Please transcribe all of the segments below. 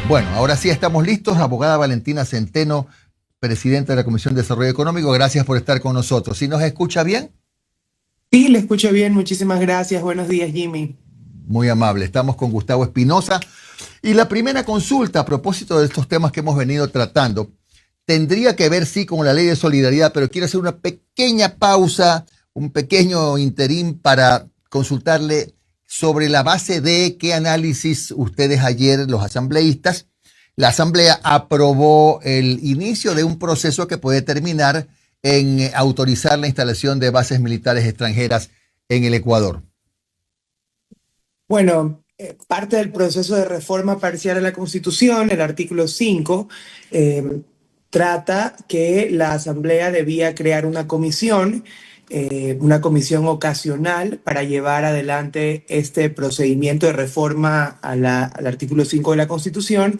Bueno, ahora sí estamos listos. Abogada Valentina Centeno, presidenta de la Comisión de Desarrollo Económico, gracias por estar con nosotros. ¿Sí nos escucha bien? Sí, le escucho bien. Muchísimas gracias. Buenos días, Jimmy. Muy amable. Estamos con Gustavo Espinosa. Y la primera consulta a propósito de estos temas que hemos venido tratando tendría que ver, sí, con la ley de solidaridad, pero quiero hacer una pequeña pausa, un pequeño interín para consultarle sobre la base de qué análisis ustedes ayer, los asambleístas, la Asamblea aprobó el inicio de un proceso que puede terminar en autorizar la instalación de bases militares extranjeras en el Ecuador. Bueno, parte del proceso de reforma parcial a la Constitución, el artículo 5, eh, trata que la Asamblea debía crear una comisión ocasional para llevar adelante este procedimiento de reforma al artículo 5 de la Constitución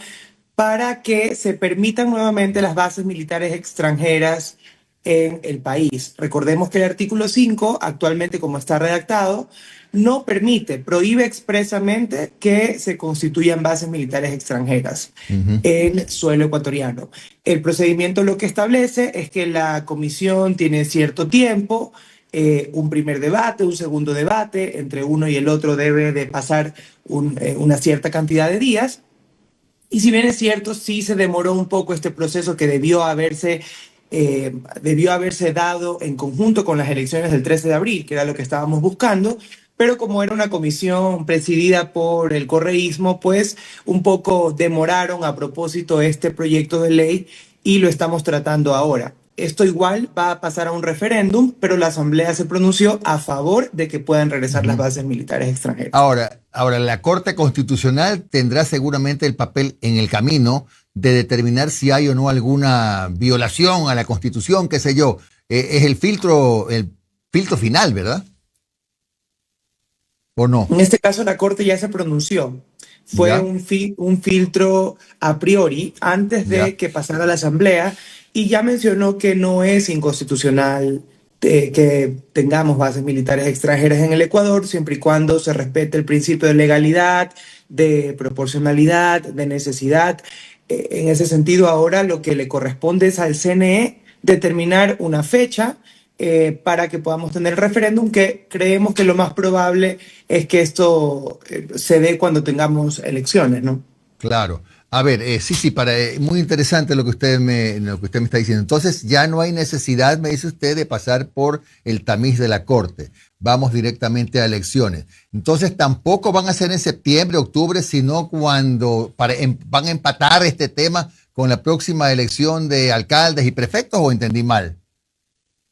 para que se permitan nuevamente las bases militares extranjeras en el país. Recordemos que el artículo 5, actualmente como está redactado, no permite, prohíbe expresamente que se constituyan bases militares extranjeras Ujú. en suelo ecuatoriano. El procedimiento lo que establece es que la comisión tiene cierto tiempo, un primer debate, un segundo debate, entre uno y el otro debe de pasar una cierta cantidad de días. Y si bien es cierto, sí se demoró un poco este proceso que debió haberse dado en conjunto con las elecciones del 13 de abril, que era lo que estábamos buscando, pero como era una comisión presidida por el correísmo, pues un poco demoraron a propósito este proyecto de ley y lo estamos tratando ahora. Esto igual va a pasar a un referéndum, pero la Asamblea se pronunció a favor de que puedan regresar las Ujú. bases militares extranjeras. Ahora, la Corte Constitucional tendrá seguramente el papel en el camino de determinar si hay o no alguna violación a la Constitución, qué sé yo. Es el filtro final, ¿verdad? ¿O no? En este caso, la Corte ya se pronunció. Fue ¿Ya? un filtro a priori antes ¿Ya? de que pasara a la Asamblea y ya mencionó que no es inconstitucional que tengamos bases militares extranjeras en el Ecuador, siempre y cuando se respete el principio de legalidad, de proporcionalidad, de necesidad. En ese sentido, ahora lo que le corresponde es al CNE determinar una fecha para que podamos tener el referéndum, que creemos que lo más probable es que esto se dé cuando tengamos elecciones, ¿no? Claro. A ver, sí, muy interesante lo que usted me está diciendo. Entonces, ya no hay necesidad, me dice usted, de pasar por el tamiz de la Corte. Vamos directamente a elecciones. Entonces, tampoco van a ser en septiembre, octubre, sino cuando van a empatar este tema con la próxima elección de alcaldes y prefectos, ¿o entendí mal?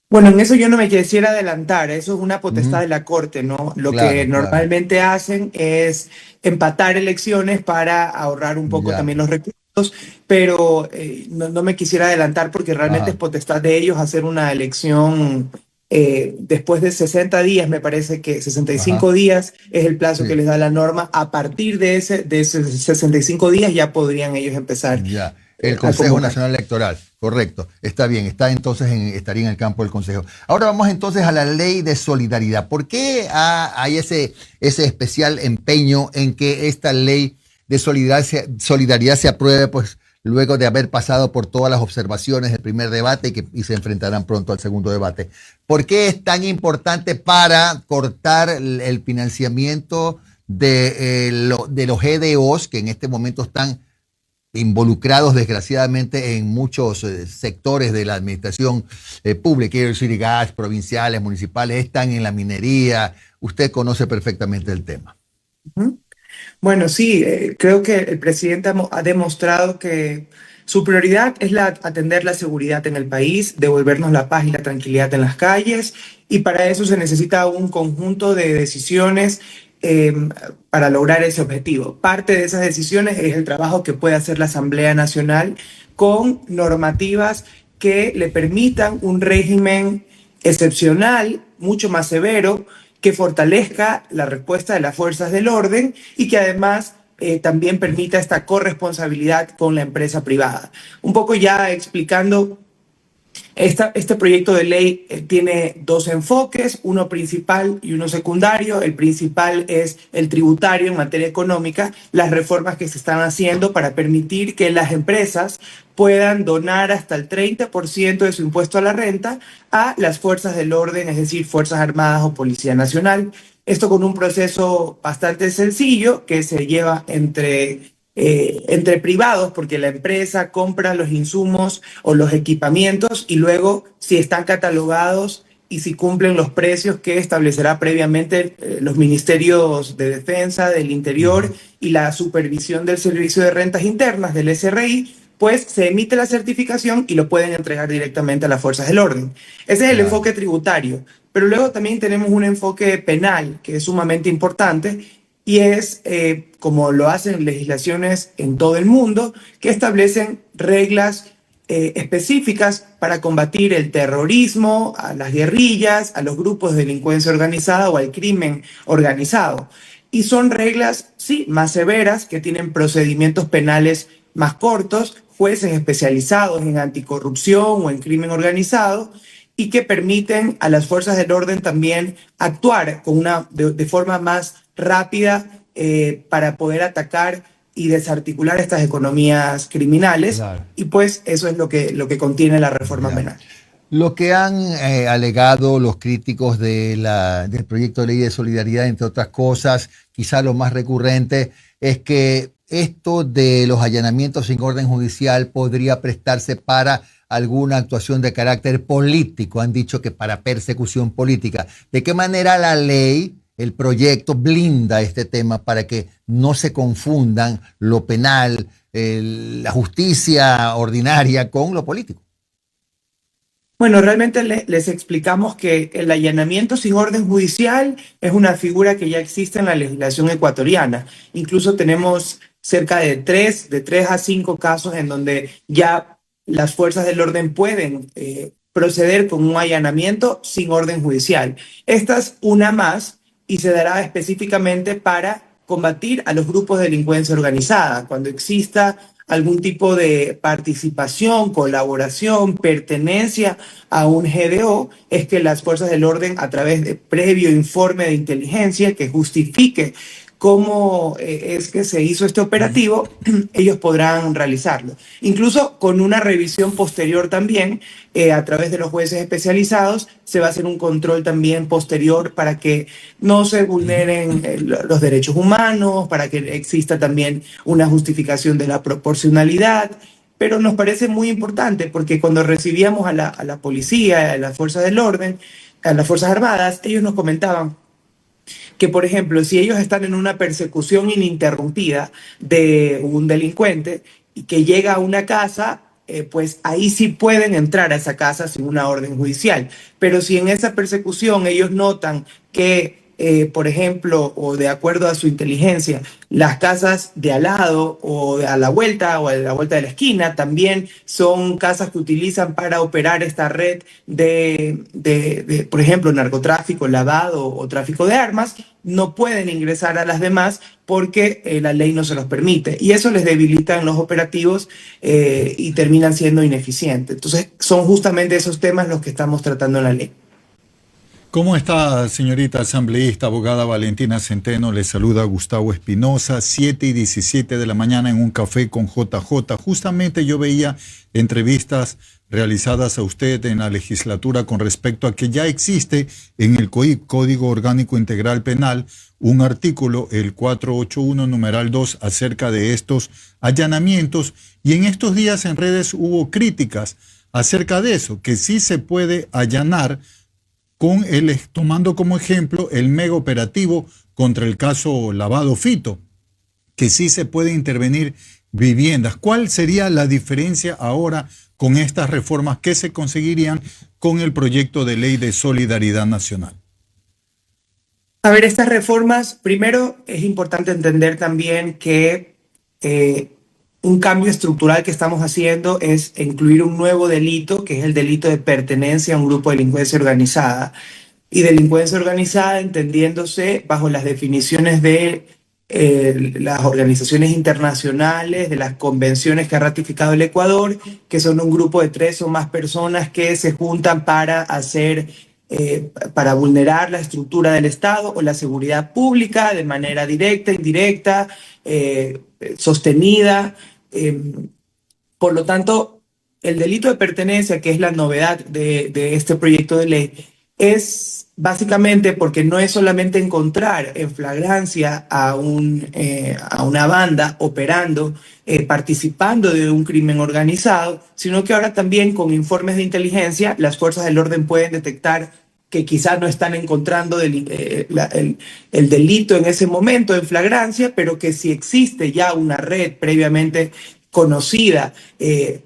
Bueno, en eso yo no me quisiera adelantar, eso es una potestad Ujú. de la Corte, ¿no? Lo que Claro, claro. normalmente hacen es empatar elecciones para ahorrar un poco Ya. también los recursos, pero no me quisiera adelantar porque realmente es Ajá. potestad de ellos hacer una elección después de 60 días, me parece que sesenta y Ajá. cinco días es el plazo que Sí. les da la norma. A partir de ese 65 días ya podrían ellos empezar Ya, el a Consejo convocar. Nacional Electoral, correcto, está bien, estaría en el campo del Consejo. Ahora vamos entonces a la ley de solidaridad. ¿Por qué hay ese especial empeño en que esta ley de solidaridad se apruebe, pues, luego de haber pasado por todas las observaciones del primer debate y se enfrentarán pronto al segundo debate? ¿Por qué es tan importante para cortar el financiamiento de los GDOs que en este momento están involucrados desgraciadamente en muchos sectores de la administración pública, quiero decir, gas, provinciales, municipales, están en la minería? Usted conoce perfectamente el tema. Ujú. Bueno, sí, creo que el presidente ha demostrado que su prioridad es atender la seguridad en el país, devolvernos la paz y la tranquilidad en las calles, y para eso se necesita un conjunto de decisiones eh, para lograr ese objetivo. Parte de esas decisiones es el trabajo que puede hacer la Asamblea Nacional con normativas que le permitan un régimen excepcional, mucho más severo, que fortalezca la respuesta de las fuerzas del orden y que además también permita esta corresponsabilidad con la empresa privada. Un poco ya explicando Este proyecto de ley tiene dos enfoques, uno principal y uno secundario. El principal es el tributario en materia económica, las reformas que se están haciendo para permitir que las empresas puedan donar hasta el 30% de su impuesto a la renta a las fuerzas del orden, es decir, Fuerzas Armadas o Policía Nacional. Esto con un proceso bastante sencillo que se lleva entre privados, porque la empresa compra los insumos o los equipamientos y luego, si están catalogados y si cumplen los precios que establecerá previamente los ministerios de Defensa, del Interior y la supervisión del Servicio de Rentas Internas, del SRI, pues se emite la certificación y lo pueden entregar directamente a las fuerzas del orden. Ese es el enfoque tributario. Pero luego también tenemos un enfoque penal que es sumamente importante y es, como lo hacen legislaciones en todo el mundo, que establecen reglas específicas para combatir el terrorismo, a las guerrillas, a los grupos de delincuencia organizada o al crimen organizado. Y son reglas, sí, más severas, que tienen procedimientos penales más cortos, jueces especializados en anticorrupción o en crimen organizado, y que permiten a las fuerzas del orden también actuar de forma más rápida para poder atacar y desarticular estas economías criminales. Claro. Y pues eso es lo que contiene la reforma penal. Lo que han alegado los críticos del proyecto de ley de solidaridad, entre otras cosas, quizá lo más recurrente, es que esto de los allanamientos sin orden judicial podría prestarse para alguna actuación de carácter político. Han dicho que para persecución política. ¿De qué manera la ley, el proyecto, blinda este tema para que no se confundan lo penal, la justicia ordinaria con lo político? Bueno, realmente les explicamos que el allanamiento sin orden judicial es una figura que ya existe en la legislación ecuatoriana. Incluso tenemos cerca de 3 a 5 casos en donde ya las fuerzas del orden pueden proceder con un allanamiento sin orden judicial. Esta es una más y se dará específicamente para combatir a los grupos de delincuencia organizada. Cuando exista algún tipo de participación, colaboración, pertenencia a un GDO, es que las fuerzas del orden, a través de previo informe de inteligencia que justifique cómo es que se hizo este operativo, ellos podrán realizarlo. Incluso con una revisión posterior también, a través de los jueces especializados, se va a hacer un control también posterior para que no se vulneren los derechos humanos, para que exista también una justificación de la proporcionalidad. Pero nos parece muy importante porque cuando recibíamos a la policía, a las fuerzas del orden, a las Fuerzas Armadas, ellos nos comentaban que, por ejemplo, si ellos están en una persecución ininterrumpida de un delincuente y que llega a una casa, pues ahí sí pueden entrar a esa casa sin una orden judicial. Pero si en esa persecución ellos notan que, por ejemplo, o de acuerdo a su inteligencia, las casas de al lado o a la vuelta de la esquina también son casas que utilizan para operar esta red de por ejemplo, narcotráfico, lavado o tráfico de armas, no pueden ingresar a las demás porque la ley no se los permite. Y eso les debilita en los operativos y terminan siendo ineficientes. Entonces, son justamente esos temas los que estamos tratando en la ley. ¿Cómo está, señorita asambleísta, abogada Valentina Centeno? Le saluda Gustavo Espinosa, 7:17 de la mañana en un café con JJ. Justamente yo veía entrevistas realizadas a usted en la legislatura con respecto a que ya existe en el Código Orgánico Integral Penal un artículo, el 481, numeral 2, acerca de estos allanamientos, y en estos días en redes hubo críticas acerca de eso, que sí se puede allanar tomando como ejemplo el mega operativo contra el caso Lavado Fito, que sí se puede intervenir viviendas. ¿Cuál sería la diferencia ahora con estas reformas que se conseguirían con el proyecto de ley de solidaridad nacional? A ver, estas reformas, primero es importante entender también que un cambio estructural que estamos haciendo es incluir un nuevo delito, que es el delito de pertenencia a un grupo de delincuencia organizada. Y delincuencia organizada entendiéndose bajo las definiciones de las organizaciones internacionales, de las convenciones que ha ratificado el Ecuador, que son un grupo de 3 o más personas que se juntan para vulnerar la estructura del Estado o la seguridad pública de manera directa, indirecta, sostenida. Por lo tanto, el delito de pertenencia, que es la novedad de este proyecto de ley, es básicamente porque no es solamente encontrar en flagrancia a una banda operando, participando de un crimen organizado, sino que ahora también con informes de inteligencia las fuerzas del orden pueden detectar que quizás no están encontrando el delito en ese momento en flagrancia, pero que si existe ya una red previamente conocida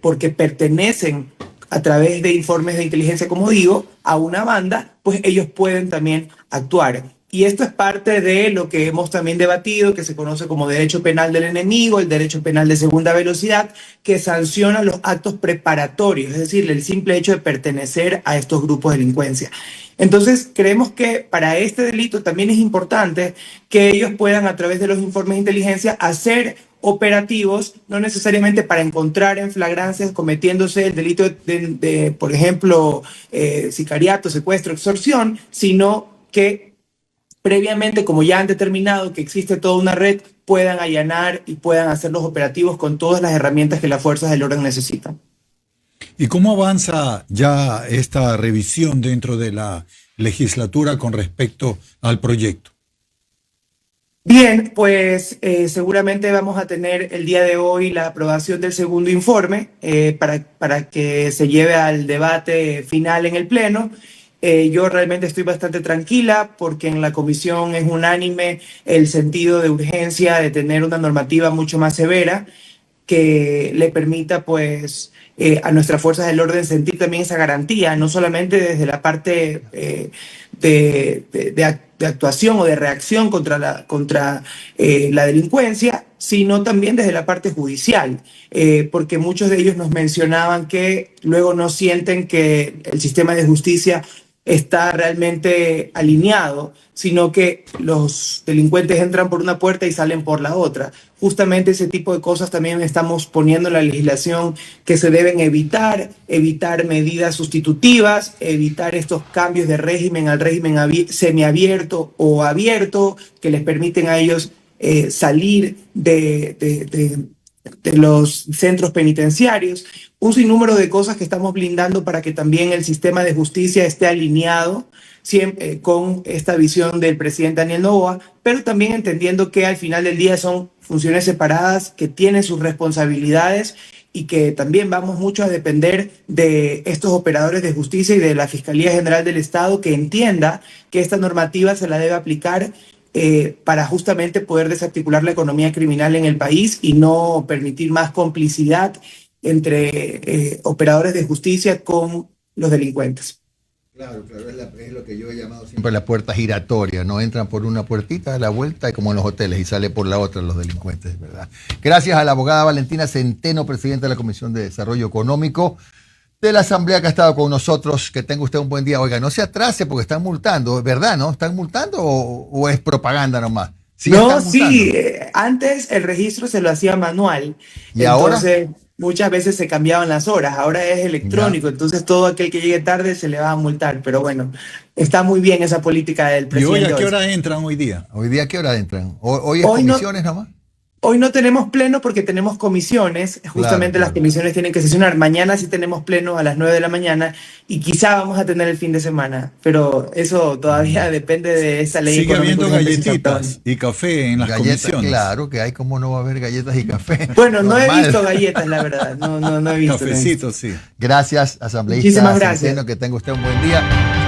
porque pertenecen a través de informes de inteligencia, como digo, a una banda, pues ellos pueden también actuar. Y esto es parte de lo que hemos también debatido, que se conoce como derecho penal del enemigo, el derecho penal de segunda velocidad, que sanciona los actos preparatorios, es decir, el simple hecho de pertenecer a estos grupos de delincuencia. Entonces, creemos que para este delito también es importante que ellos puedan, a través de los informes de inteligencia, hacer operativos, no necesariamente para encontrar en flagrancias cometiéndose el delito de por ejemplo, sicariato, secuestro, extorsión, sino que previamente, como ya han determinado que existe toda una red, puedan allanar y puedan hacer los operativos con todas las herramientas que las fuerzas del orden necesitan. ¿Y cómo avanza ya esta revisión dentro de la legislatura con respecto al proyecto? Bien, pues seguramente vamos a tener el día de hoy la aprobación del segundo informe para que se lleve al debate final en el Pleno. Yo realmente estoy bastante tranquila porque en la comisión es unánime el sentido de urgencia de tener una normativa mucho más severa que le permita pues a nuestras fuerzas del orden sentir también esa garantía, no solamente desde la parte de actuación o de reacción contra la delincuencia, sino también desde la parte judicial, porque muchos de ellos nos mencionaban que luego no sienten que el sistema de justicia está realmente alineado, sino que los delincuentes entran por una puerta y salen por la otra. Justamente ese tipo de cosas también estamos poniendo en la legislación que se deben evitar medidas sustitutivas, evitar estos cambios de régimen al régimen semiabierto o abierto que les permiten a ellos salir de los centros penitenciarios, un sinnúmero de cosas que estamos blindando para que también el sistema de justicia esté alineado siempre, con esta visión del presidente Daniel Noboa, pero también entendiendo que al final del día son funciones separadas que tienen sus responsabilidades y que también vamos mucho a depender de estos operadores de justicia y de la Fiscalía General del Estado que entienda que esta normativa se la debe aplicar para justamente poder desarticular la economía criminal en el país y no permitir más complicidad entre operadores de justicia con los delincuentes. Claro, es lo que yo he llamado siempre la puerta giratoria, no entran por una puertita a la vuelta como en los hoteles y sale por la otra los delincuentes, ¿verdad? Gracias a la abogada Valentina Centeno, presidenta de la Comisión de Desarrollo Económico de la Asamblea, que ha estado con nosotros. Que tenga usted un buen día. Oiga, no se atrase porque están multando, ¿verdad? ¿No? ¿Están multando o es propaganda nomás? Sí, no, sí, antes el registro se lo hacía manual. ¿Y entonces, ahora? Muchas veces se cambiaban las horas, ahora es electrónico, ya. Entonces todo aquel que llegue tarde se le va a multar. Pero bueno, está muy bien esa política del presidente. ¿Y hoy a qué hora entran hoy día? ¿Hoy día a qué hora entran? ¿Hoy es comisiones nomás? Hoy no tenemos pleno porque tenemos comisiones, justamente claro. Las comisiones tienen que sesionar. Mañana sí tenemos pleno a las 9 de la mañana y quizá vamos a tener el fin de semana, pero eso todavía depende de esa ley. Sigue habiendo galletitas y café en las comisiones. Claro que hay, como no va a haber galletas y café. Bueno, no he visto galletas, la verdad, no he visto. Cafecito, sí. Gracias, asambleísta. Muchísimas gracias. Centeno, que tenga usted un buen día.